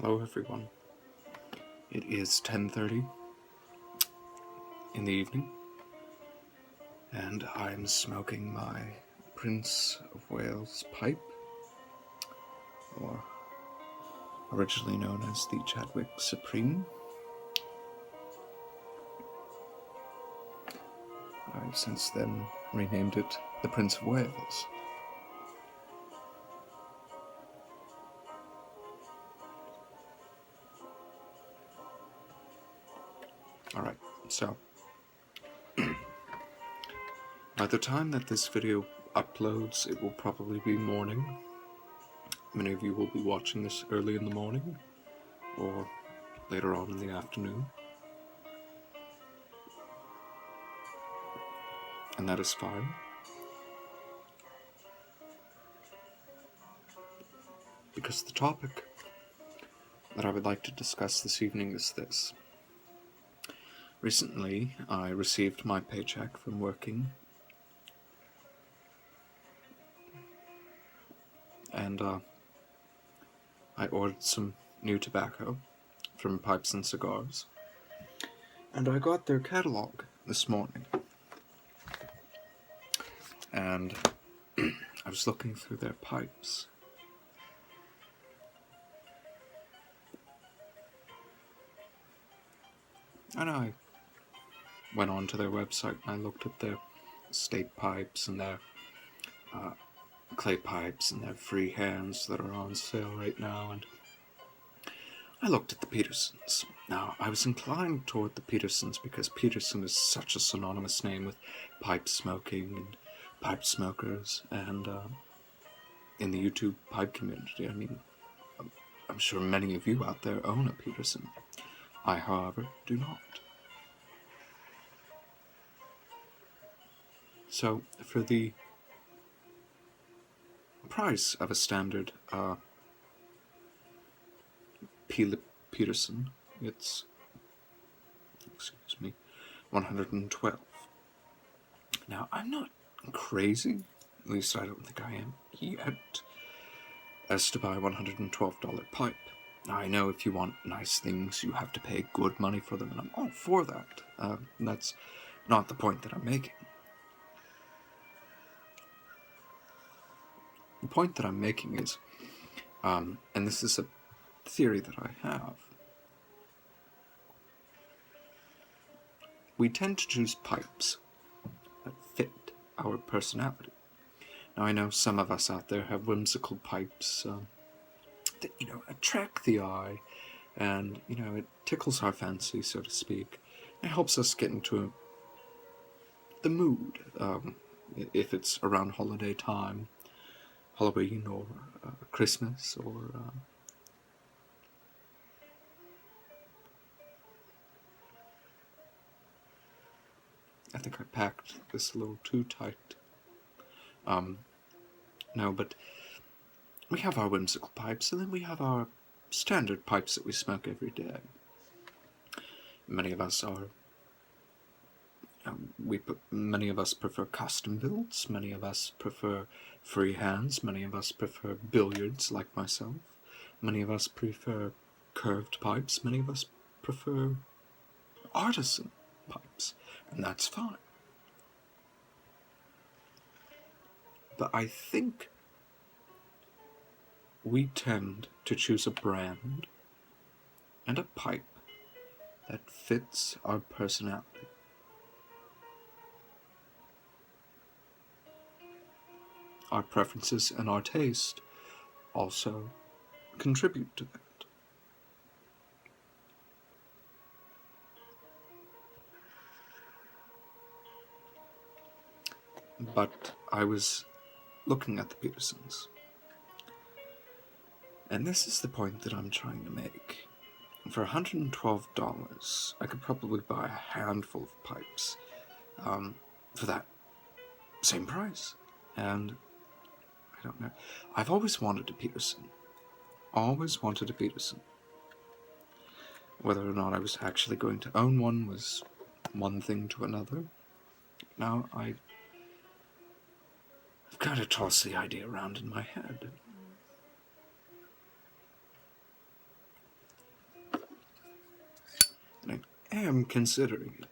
Hello everyone. It is 10:30 in the evening, and I'm smoking my Prince of Wales pipe, or originally known as the Chadwick Supreme. I've since then renamed it the Prince of Wales. Alright, so by the time that this video uploads, it will probably be morning. Many of you will be watching this early in the morning, or later on in the afternoon. And that is fine. Because the topic that I would like to discuss this evening is this. Recently, I received my paycheck from working, and I ordered some new tobacco from Pipes and Cigars, and I got their catalog this morning, and I was looking through their pipes, and I went onto their website and I looked at their estate pipes and their clay pipes and their free hands that are on sale right now, and I looked at the Petersons. Now, I was inclined toward the Petersons because Peterson is such a synonymous name with pipe smoking and pipe smokers, and in the YouTube pipe community, I mean, I'm sure many of you out there own a Peterson. I, however, do not. So, for the price of a standard Peterson, it's, $112. Now, I'm not crazy, at least I don't think I am yet, as to buy a $112 pipe. Now, I know if you want nice things, you have to pay good money for them, and I'm all for that. That's not the point that I'm making. The point that I'm making is, and this is a theory that I have, we tend to choose pipes that fit our personality. Now, I know some of us out there have whimsical pipes that, attract the eye, and, it tickles our fancy, so to speak. It helps us get into the mood, if it's around holiday time, Halloween, or Christmas, or I think I packed this a little too tight. No, but we have our whimsical pipes, and then we have our standard pipes that we smoke every day. Many of us are, many of us prefer custom builds, many of us prefer free hands, many of us prefer billiards like myself, many of us prefer curved pipes, many of us prefer artisan pipes, and that's fine. But I think we tend to choose a brand and a pipe that fits our personality. Our preferences and our taste also contribute to that. But I was looking at the Petersons, and this is the point that I'm trying to make. For $112, I could probably buy a handful of pipes for that same price. And I don't know. I've always wanted a Peterson. Always wanted a Peterson. Whether or not I was actually going to own one was one thing to another. Now I've kind of tossed the idea around in my head. and I am considering it.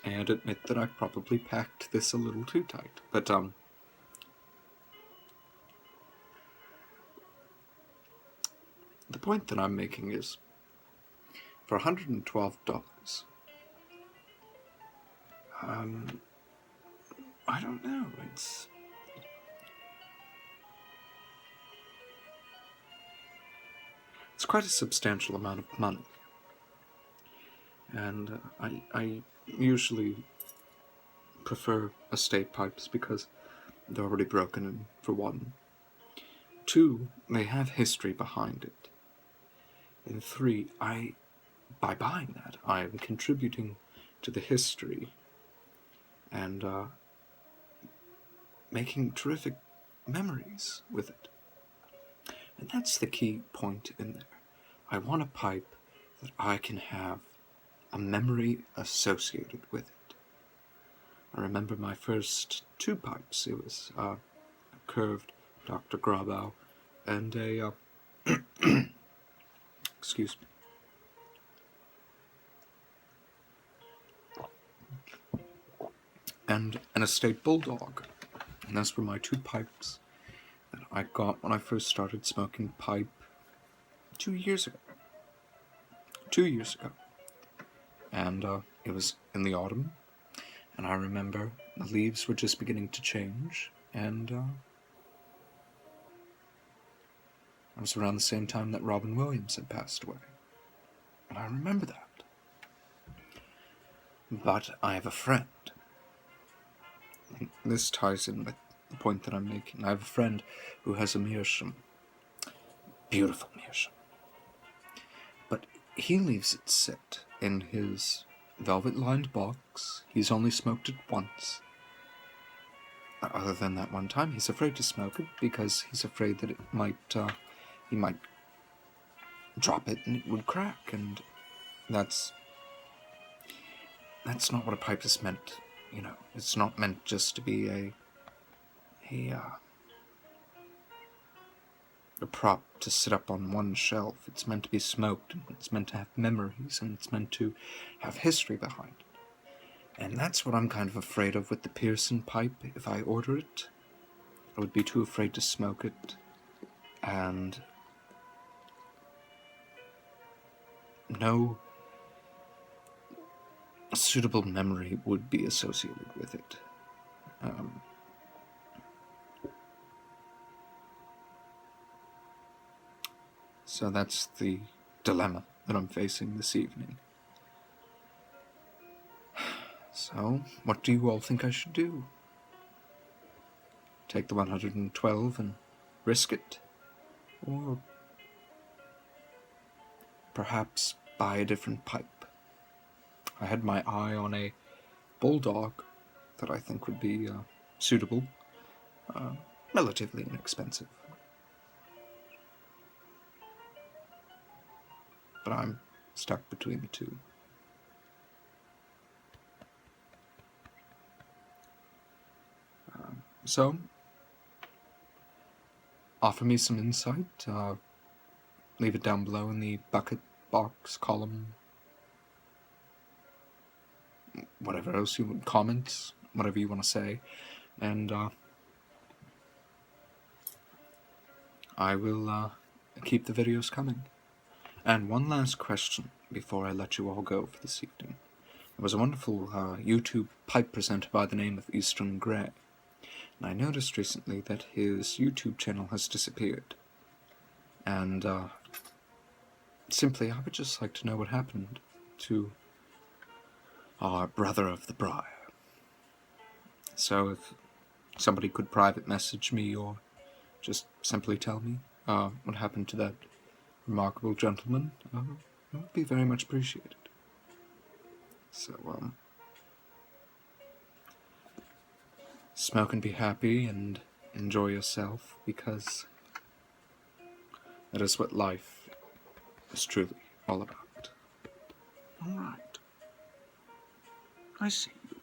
And admit that I probably packed this a little too tight. But, the point that I'm making is, for $112, I don't know, it's quite a substantial amount of money. And I usually prefer estate pipes because they're already broken, and for one. 2, they have history behind it. And 3, by buying that, I am contributing to the history and making terrific memories with it. And that's the key point in there. I want a pipe that I can have a memory associated with it. I remember my first 2 pipes. It was a curved Dr. Grabau and a excuse me, and an estate bulldog. And those were my 2 pipes that I got when I first started smoking pipe 2 years ago. 2 years ago. And it was in the autumn, and I remember the leaves were just beginning to change, and it was around the same time that Robin Williams had passed away. And I remember that. But I have a friend. And this ties in with the point that I'm making. I have a friend who has a meerschaum. Beautiful meerschaum. But he leaves it sit in his velvet-lined box. He's only smoked it once. Other than that one time, he's afraid to smoke it because he's afraid that he might drop it and it would crack, and that's not what a pipe is meant. You know, it's not meant just to be a prop to sit up on one shelf. It's meant to be smoked, and it's meant to have memories, and it's meant to have history behind it. And that's what I'm kind of afraid of with the Pearson pipe. If I order it, I would be too afraid to smoke it, and no suitable memory would be associated with it. So that's the dilemma that I'm facing this evening. So, what do you all think I should do? Take the 112 and risk it? Or perhaps buy a different pipe? I had my eye on a bulldog that I think would be suitable, relatively inexpensive. But I'm stuck between the 2. So, offer me some insight. Leave it down below in the bucket box column. Whatever else you want, comments, whatever you want to say. And I will keep the videos coming. And one last question before I let you all go for this evening. There was a wonderful YouTube pipe presenter by the name of Eastern Grey. And I noticed recently that his YouTube channel has disappeared. And simply, I would just like to know what happened to our brother of the briar. So if somebody could private message me or just simply tell me what happened to that remarkable gentleman, it would be very much appreciated. So, smoke and be happy and enjoy yourself, because that is what life is truly all about. Alright. I see you.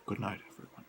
Good night, everyone.